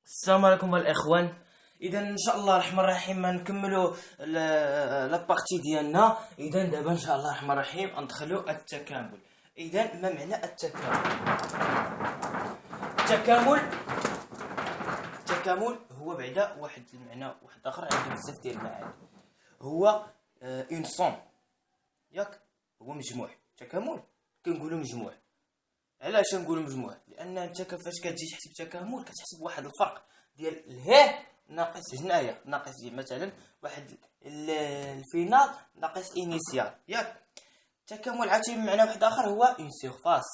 السلام عليكم الاخوان. اذا ان شاء الله الرحمن الرحيم نكملوا لابارتي ديالنا. اذا دابا ان شاء الله الرحمن الرحيم ندخلوا التكامل. اذا ما معنى التكامل؟ التكامل هو بعدا واحد المعنى واحد اخر عنده بزاف ديال المعاني. هو اون سوم، ياك؟ هو مجموع. تكامل كنقولوا مجموع. علاش نقولوا مجموع؟ لان انت فاش كتجي تحسب تكامل كتحسب واحد الفرق ديال الهيه ناقص هنايا ناقص ديال مثلا واحد الفينال ناقص انيسيال، ياك؟ التكامل عاوتاني بمعنى واحد اخر هو اون سيرفاس،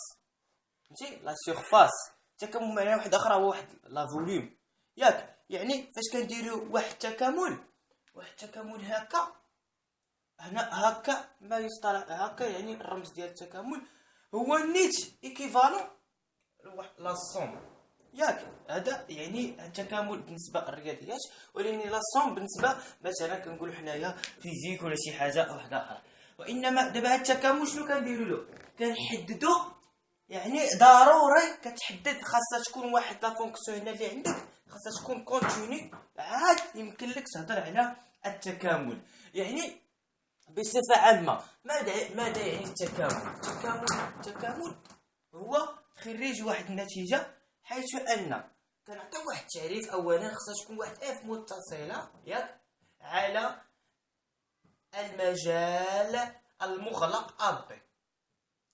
فهمتي؟ لا سيرفاس. التكامل بمعنى واحد اخر هو واحد لا فوليوم، ياك؟ يعني فاش كنديروا واحد التكامل هكا، هنا هكا ما يصطلح هكا، يعني الرمز ديال التكامل هو نيت ايكيفالون لا سوم، ياك؟ هذا يعني التكامل بالنسبه للرياضيات، ولكن لا سوم بالنسبه مثلا كنقولوا حنايا فيزيك ولا شي حاجه واحده اخرى. وانما دابا هذا التكامل شنو كنديروا له؟ كنحددوا، يعني ضروري كتحدد خاصها تكون واحد لا فونكسيون هنا اللي عندك خاصها تكون كونتيني، عاد يمكن لك تهضر على التكامل. يعني بصفة عامة ماذا يعني التكامل؟ التكامل هو خريج واحد النتيجة، حيث أن كنعطيو واحد التعريف. أولا خصها تكون واحد اف متصلة، ياك؟ على المجال المغلق اب،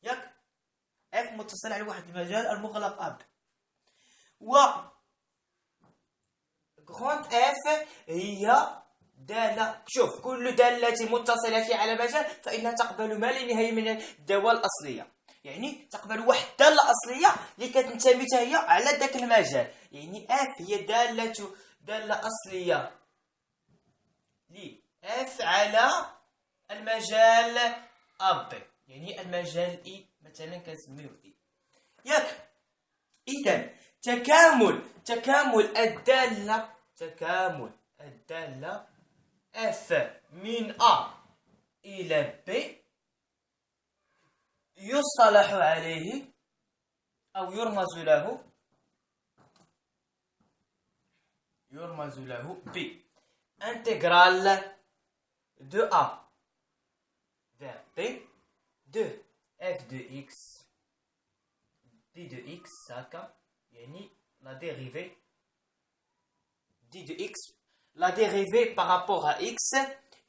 ياك؟ اف متصلة على واحد المجال المغلق اب. و غروند اف هي دالة. شوف، كل دالة متصلة على مجال فإنها تقبل ما لا نهاية من الدوال الأصلية، يعني تقبل واحد الدالة أصلية اللي كتنتمي هي على ذاك المجال. يعني اف هي دالة أصلية لي اف على المجال اب، يعني المجال اي مثلا كنسميوه اي، ياك؟ إذا تكامل الدالة اف من A إلى B يصطلح عليه أو يرمز له ب انتجرال de A vers B de f de x d de x هكا، يعني la dérivée d de x, la dérivée par rapport à x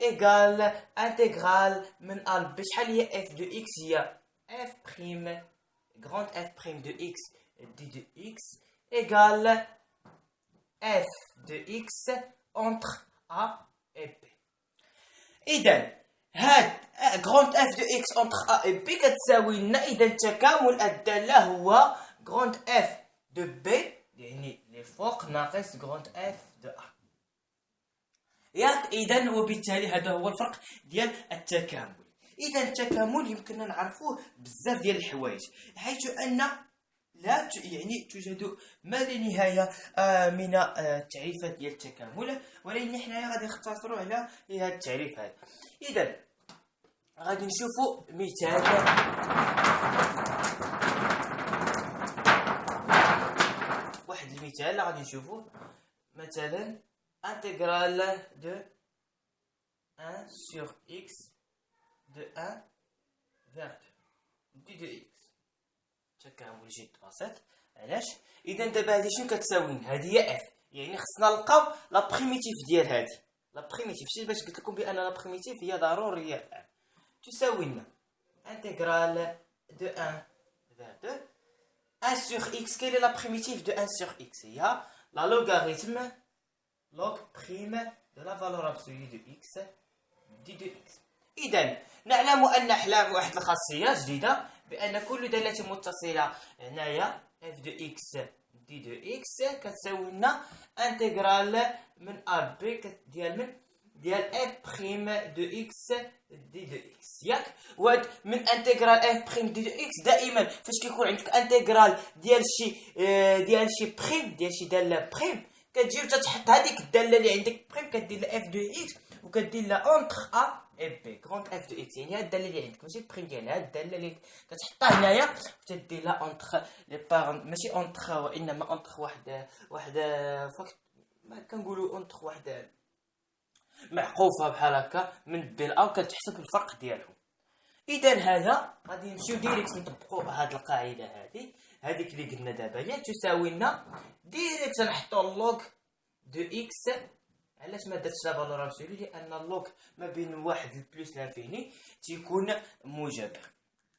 égale intégrale من A ل B. شحال هي f de x؟ هي f prime grande f prime de x d de x égale f de x entre A et B. إذا هاد grande f de x entre A et B كتساوي لنا إذا تكامل الدالة هو grande f de B، يعني اللي فوق ناقص grande f de A، ياك؟ إذا وبالتالي هذا هو الفرق ديال التكامل. إذا التكامل يمكننا نعرفوه بزاف ديال الحوايج، حيث أن لا يعني توجد ما لا نهاية من التعريفات ديال التكامل، ولكن حنايا غادي نختصروا على هذا التعريف هذا. إذا غادي نشوفوا مثال. واحد المثال غادي نشوفوا مثلا intégrale de 1 sur x de 1 vers 2 d de x. تكامل جد بسيط. علاش؟ اذا دابا هذه شنو كتساوي؟ هذه هي اف، يعني خصنا نلقاو لا بريميتيف ديال هذه. لا بريميتيف شتي باش قلت لكم بان لا بريميتيف هي ضروريه الان تساوي لنا انتجرال de 1 vers 2 1 sur x. quelle est la primitive de 1 sur x؟ هي la logarithme log prime de la valeur absolue de x d de x. إذا نعلم أن حلا واحد الخاصية جديدة بأن كل دالة متصلة هنايا f de x d de x كتساوي لنا انتجرال من a b ديال f prime de x d de x، ياك؟ وهاد من انتجرال f prime d de x دائما فاش كيكون عندك انتجرال ديال شي بريم، ديال شي دالة بريم، كتجي وتتحط هذيك الداله اللي عندك بريم، كدير لها اف دو اكس وكدير لها اونتر ا اي بي غروند اف دو اكس، يعني هاد الداله اللي عندك ماشي بريم ديالها، هاد الداله اللي كتحطها هنايا وتدير لها اونتر لي بارون، ماشي اونتر وانما اونتر واحد فاكت ما كنقولوا اونتر واحد معقوفه بحال هكا من بي لا، وكتحسب الفرق ديالهم. اذا هذا غادي نمشيو ديريكت نطبقوا هاد القاعده هذيك اللي قلنا دابا هي تساوي لنا ديريكت نحطوا اللوغ دو اكس. علاش ما درتش لا فالور ابسولي؟ لان اللوغ ما بين واحد البلوس لانفيني تيكون موجب،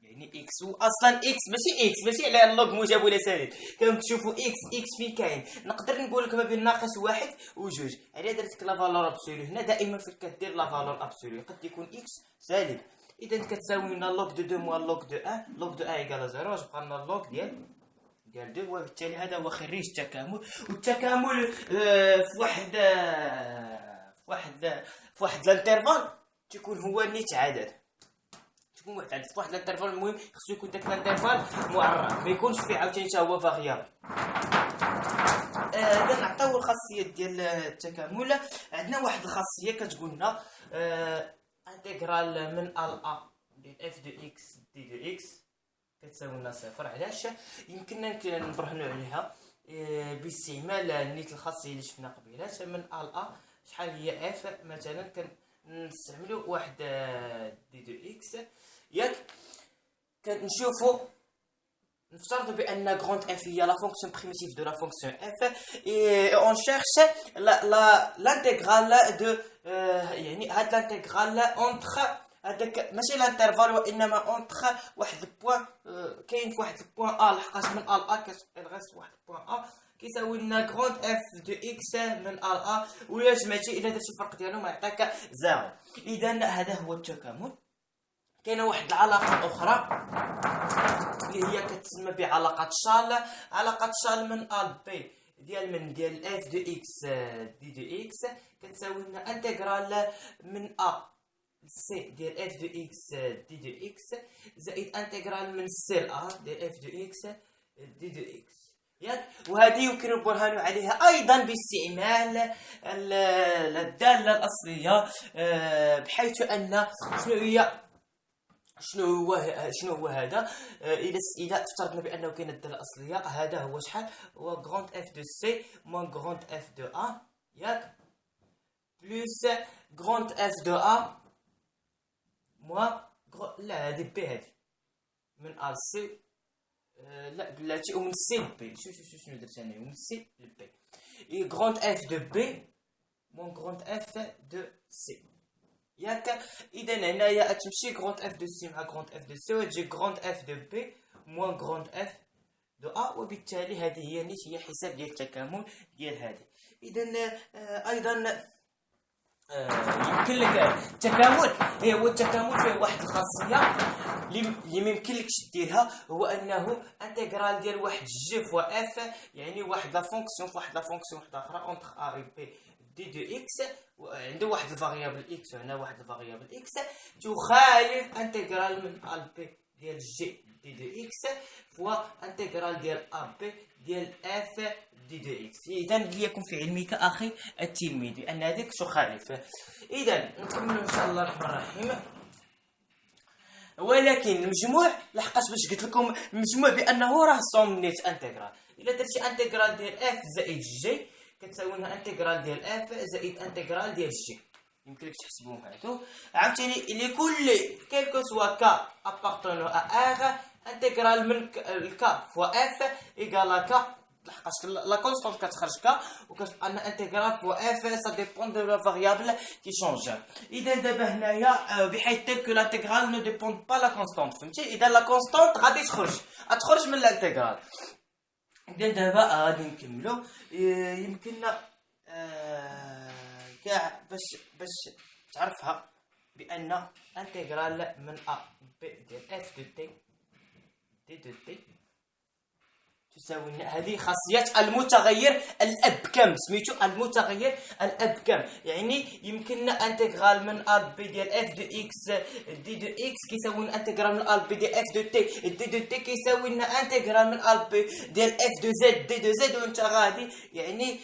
يعني اكس اصلا اكس ماشي على اللوغ موجب ولا سالب. كنشوفوا اكس فين كاين، نقدر نقول لك ما بين ناقص واحد وجوج. على درت لا فالور ابسولي هنا، دائما فين كدير لا فالور ابسولي قد يكون اكس سالب. اذا كتساوي لنا لوغ دو 2 موان لوغ دو 1، لوغ دو 1 ايكال 0، واش بقى لنا اللوغ ديال 2، وبالتالي هذا هو خريج التكامل. والتكامل في واحد الانترفال تيكون هو نيت عدد، تكون واحد عدد في واحد الانترفال. المهم خصو يكون داك الانترفال معرف، ما يكونش فيه عاوتاني حتى هو فاريابل. اذا نعطيو الخاصيات ديال التكامل. عندنا واحد الخاصيه كتقول لنا انتغرال من ا ديال اف دو اكس دي دو اكس كتساوي لنا صفر. علاش؟ يمكننا نبرهنوا عليها باستعمال نيت الخاصيه اللي شفنا قبيله من ا. شحال هي اف مثلا؟ كنستعملوا واحد دي دو اكس ياك. كنشوفوا نفترضوا بان غروند اف هي لا فونكسيون بريميتيف دو لا فونكسيون اف اي اون شيرش لانتيغرال دو يعني هاد لانتيغرال اونتر هذاك ماشي لانترفال وانما اونتر واحد البوان كاين في واحد البوان ا، لحقاش من ا كتغيس واحد البوان ا كيساوي لنا غروند اف دو اكس من ا، ولا جمعتي الا درتي الفرق ديالهم يعطيك زيرو. اذا هذا هو التكامل. كاينه واحد العلاقه اخرى اللي هي كتسمى بعلاقه شال. علاقه شال من ا بي ديال اف دو اكس دي دو اكس كتساوي لنا انتغرال من ا سي ديال اف دو اكس دي دو اكس زائد انتغرال من سي ا ديال اف دو اكس دي دو اكس ياك. وهذه يمكن البرهان عليها ايضا باستعمال الداله الاصليه، بحيث ان شنو هو هذا؟ اذا افترضنا بانه كاين الداله الاصليه، هذا هو شحال؟ هو غروند اف دو سي موان غروند اف دو ا ياك بلس غروند اف دو ا موان لا هذه بي، هذه من ا سي لا بلاتي ومن سي لبي. شنو درت انا؟ من سي لبي غروند اف دو بي موان غروند اف دو سي ياك. اذا هنايا تمشي غروند اف دو سي مع غروند اف دو سي وتجي غروند اف دو بي موان غروند اف دو ا، وبالتالي هذه هي حساب ديال التكامل ديال هذه. اذا ايضا يمكن لك التكامل هو التكامل فيه واحد الخاصيه اللي ما يمكنلكش ديرها، هو انه انتغرال ديال واحد جي فوا اف، يعني واحد لا فونكسيون في واحد لا فونكسيون واحده اخرى اونتر ا و بي دي دو اكس، عنده واحد الفاريابل اكس وهنا واحد الفاريابل اكس تخالف انتغرال من ا بي ديال جي دي دو اكس فوا انتغرال ديال ا بي ديال اف دي دو اكس. اذا ليكن في علمك اخي التلميذ بان هذيك تخالف. اذا نكملوا ان شاء الله الرحمن الرحيم. ولكن المجموع لحقاش باش قلت لكم المجموع بانه راه سومنيت انتغرال. الا درتي انتغرال ديال اف زائد جي كتساوي لنا انتغرال ديال اف زائد انتغرال ديال جي، يمكن لك تحسبوهم هادو عاوتاني لكل كيلكو سوا كا ابارتونو ا ار انتغرال من الكا فوا اف ايكال كا، لحقاش لا كونستانت كتخرج كا وكتبقى لنا انتغرال فوا اف سا ديبون دو لا فاريابل كي شونج. اذا دابا هنايا بحيث كو لانتغرال نو ديبون با لا كونستانت، فهمتي؟ اذا لا كونستانت غادي تخرج من الانتغرال. اذا دابا غادي نكملو. يمكننا كاع باش تعرفها بان انتغرال من ا بي ديال اف دو تي دي دو تي تساوي هذه خاصيات المتغير الابكم، سميتو المتغير الابكم. يعني يمكننا انتغرال من ا بي ديال اف دو اكس دي دو اكس كيساوي لنا انتغرال من ا بي ديال اف دو تي دي دو تي كيساوي لنا انتغرال من ا بي ديال اف دو زد دي دو زد، وانت غادي يعني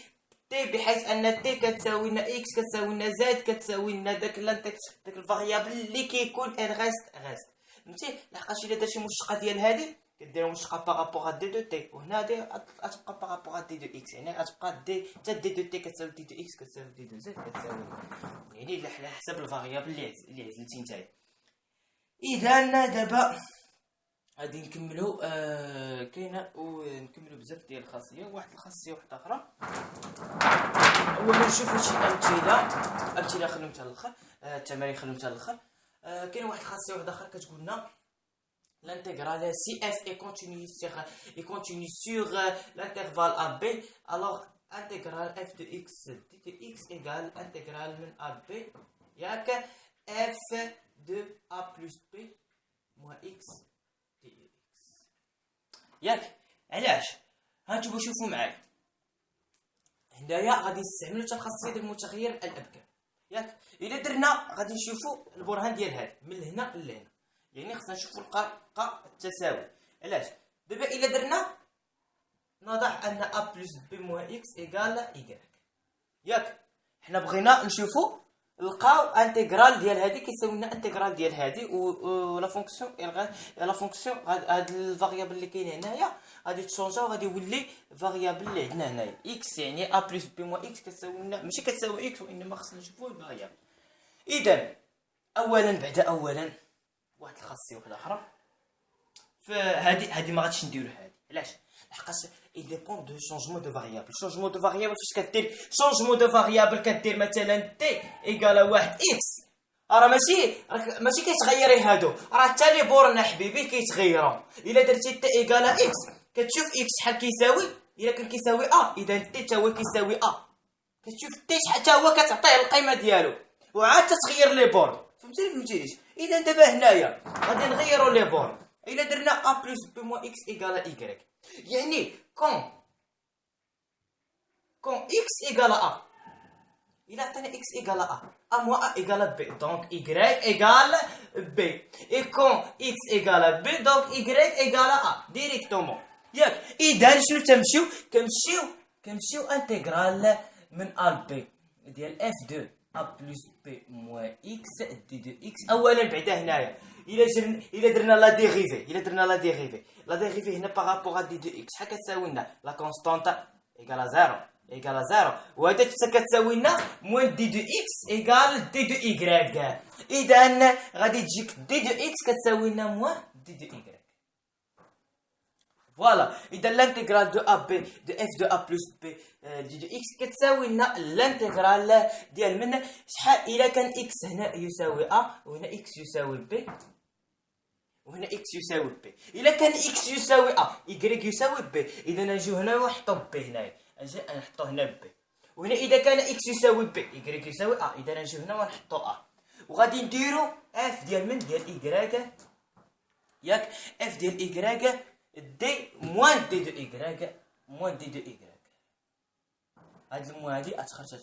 تي، بحيث ان تي كتساوي لنا اكس كتساوي لنا زد كتساوي لنا داك الفاريابل اللي كيكون ان غاست فهمتي. لحقاش الا درتي مشتقه ديال هذه كدير مشتقه بارابور دي دو تي، وهنا دي غتبقى بارابور دي دو اكس، يعني غتبقى دي حتى دي دو تي كتساوي دي دو اكس كتساوي دي دو زد كتساوي، يعني على حسب الفاريابل اللي عزلتي نتايا. اذا دابا غادي نكملوا كاينه ونكملوا بزاف ديال الخاصيه. واحد الخاصيه واحده اخرى، اولا نشوفوا شي امثله خليهم حتى الاخر، التمارين خليهم حتى الاخر. كاين واحد الخاصيه واحده اخرى كتقول لنا l'intégrale si f est continue sur l'intervalle AB, alors intégrale f de x de x égale intégrale من a b ياك f de a plus b moins x de x. ياك علاش؟ هانتوما شوفوا معايا هنايا غادي نستعملوا حتى الخاصيه ديال المتغير الابكم. ياك الا درنا غادي نشوفوا البرهان ديال هذا من هنا لهنا، يعني خصنا نشوفوا القا التساوي. علاش؟ دابا الا درنا نضع ان a plus b moins x égale y. ياك حنا بغينا نشوفوا نلقاو انتغرال ديال هذه كيساوي لنا انتغرال ديال هذه، و لا فونكسيون هاد الفاريابل اللي كاين هنايا غادي تشونجا وغادي يولي فاريابل اللي عندنا هنايا اكس، يعني a plus b moins x كتساوي لنا ماشي كتساوي اكس، وانما خصنا نشوفوا الفاريابل. اذا اولا واحد الخاصيه واحده اخرى، فهذه ما غاديش نديرو هذه. علاش؟ لحقاش il dépend de changement de variable. changement de variable فاش كدير changement de variable كدير مثلا t égale 1 x، راه ماشي كيتغيري هادو، راه حتى لي بورنا حبيبي كيتغيروا. الا درتي t égale x كتشوف x شحال كيساوي، الا كان كيساوي a اذا t حتى هو كيساوي a، كتشوف t شحال حتى هو كتعطيه القيمه ديالو، وعاد تتغير لي بورن. فهمتينيش؟ اذا دابا هنايا غادي نغيروا لي بورن. الا درنا a plus b moins x égale y، يعني كون x égale a، الا عطينا x égale a moins a égale b، donc y égale b، et quand x égale b donc y égale a directement. ياك اذا شنو كنمشيو انتغرال من a ل b ديال f de a plus b moins x دي دو x. اولا بعدا هنايا الا درنا لا ديريفي هنا بارابور دي دو اكس شحال كتساوي لنا لا كونستانت ايكالا زيرو، وهذا حتى كتساوي لنا موان دي دو اكس ايكال دي دو ايكغيك. اذا غادي تجيك دي دو اكس كتساوي لنا موان دي دو ايكغيك. فوالا اذا لانتيغرال دو ا بي دو اف دو ا بلس بي دي دو اكس كتساوي لنا لانتيغرال ديال من شحال الا كان اكس هنا يساوي ا وهنا اكس يساوي بي وهنا اكس يساوي بي. الا كان اكس يساوي ا y يساوي بي، اذا نجيو هنا ونحطو بي هنايا، نجي نحطو هنا بي. وهنا اذا كان اكس يساوي بي y يساوي ا، اذا نجيو هنا ونحطو ا، وغادي نديرو اف ديال من ديال y ياك اف ديال y دي موان دي دو y موان دي دو y. هاد المو هادي اتخرج تولي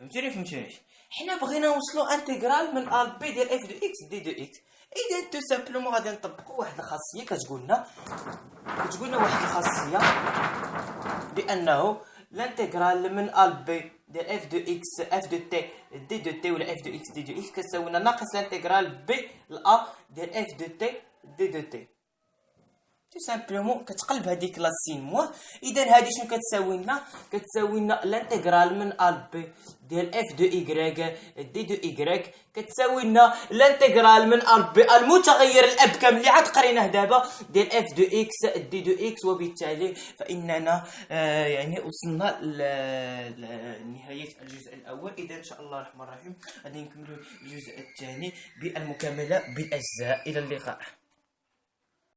هنا. فهمتوني؟ حنا بغينا نوصلو انتغرال من ا ل بي ديال اف دو اكس دي دو اكس. اذا تو سامبلومون غادي نطبقوا واحد الخاصيه كتقول لنا واحد الخاصيه بانه الانتغرال من ا ل بي ديال اف دو اكس اف دو تي دي دو تي ولا اف دو اكس دي دو اكس كتساوي لنا ناقص الانتغرال بي ل ديال اف دو تي دي دو تي. تو سامبلومون كتقلب هذيك لا سين موا. اذا هذه شنو كتساوي لنا الانتغرال من ا ل بي ديال اف دو y دي دو y كتساوي لنا الانتغرال من ا ل بي المتغير الابكم اللي عاد قريناه دابا ديال اف دو اكس دي دو اكس. وبالتالي فاننا يعني وصلنا لنهايه الجزء الاول. اذا ان شاء الله الرحمن الرحيم غادي نكملوا الجزء الثاني بالمكمله بالاجزاء. الى اللقاء.